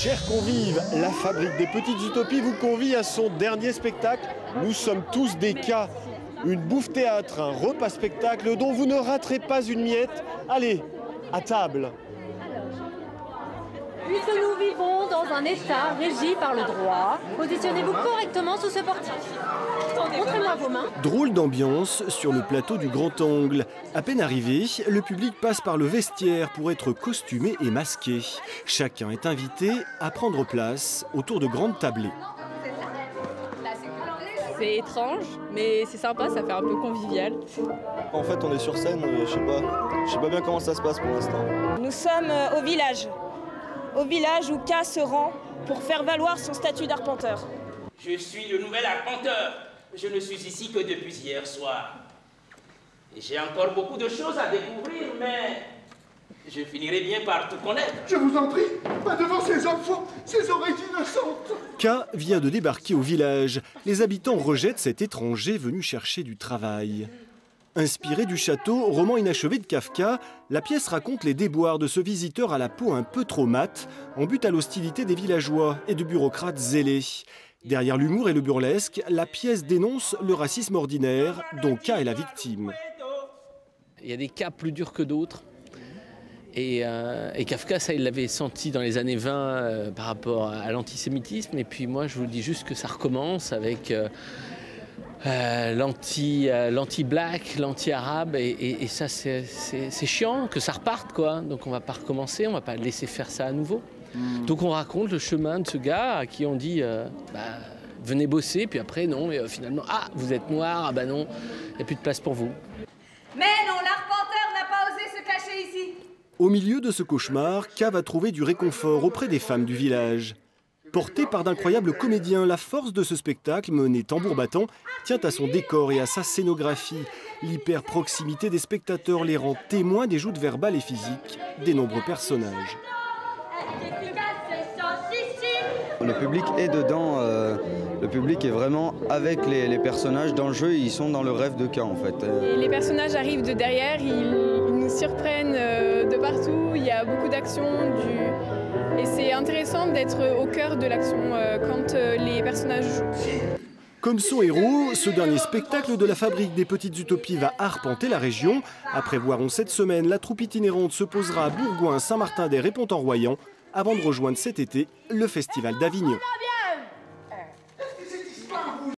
Chers convives, la Fabrique des Petites Utopies vous convie à son dernier spectacle. Nous sommes tous des cas. Une bouffe théâtre, un repas spectacle dont vous ne raterez pas une miette. Allez, à table. Puisque nous vivons dans un État régi par le droit, positionnez-vous correctement sous ce portique. Montrez-moi vos mains. Drôle d'ambiance sur le plateau du Grand Angle. À peine arrivé, le public passe par le vestiaire pour être costumé et masqué. Chacun est invité à prendre place autour de grandes tablées. C'est étrange, mais c'est sympa, ça fait un peu convivial. En fait, on est sur scène, je sais pas bien comment ça se passe pour l'instant. Nous sommes au village où K se rend pour faire valoir son statut d'arpenteur. Je suis le nouvel arpenteur. Je ne suis ici que depuis hier soir. Et j'ai encore beaucoup de choses à découvrir, mais je finirai bien par tout connaître. Je vous en prie, pas devant ces enfants, ces oreilles innocentes. K vient de débarquer au village. Les habitants rejettent cet étranger venu chercher du travail. Inspiré du château, roman inachevé de Kafka, la pièce raconte les déboires de ce visiteur à la peau un peu trop mate, en but à l'hostilité des villageois et de bureaucrates zélés. Derrière l'humour et le burlesque, la pièce dénonce le racisme ordinaire dont K est la victime. Il y a des cas plus durs que d'autres. Et Kafka, ça, il l'avait senti dans les années 20 par rapport à l'antisémitisme. Et puis moi, je vous dis juste que ça recommence avec l'anti-black, l'anti-arabe. Et ça, c'est chiant que ça reparte, quoi. Donc on ne va pas recommencer, on ne va pas laisser faire ça à nouveau. Donc on raconte le chemin de ce gars à qui on dit venez bosser, puis après non, et finalement vous êtes noir, non, il n'y a plus de place pour vous. Mais non, l'arpenteur n'a pas osé se cacher ici. Au milieu de ce cauchemar, K va trouver du réconfort auprès des femmes du village. Porté par d'incroyables comédiens, la force de ce spectacle, mené tambour battant, tient à son décor et à sa scénographie. L'hyper-proximité des spectateurs les rend témoins des joutes verbales et physiques des nombreux personnages. Le public est dedans, le public est vraiment avec les personnages dans le jeu, ils sont dans le rêve de K en fait. Et les personnages arrivent de derrière, ils nous surprennent de partout, il y a beaucoup d'action, et c'est intéressant d'être au cœur de l'action quand les personnages jouent. Comme son héros, ce dernier spectacle de la Fabrique des Petites Utopies va arpenter la région. Après Voiron cette semaine, la troupe itinérante se posera à Bourgoin, Saint-Martin-d'Air et Pont-en-Royans avant de rejoindre cet été le Festival d'Avignon.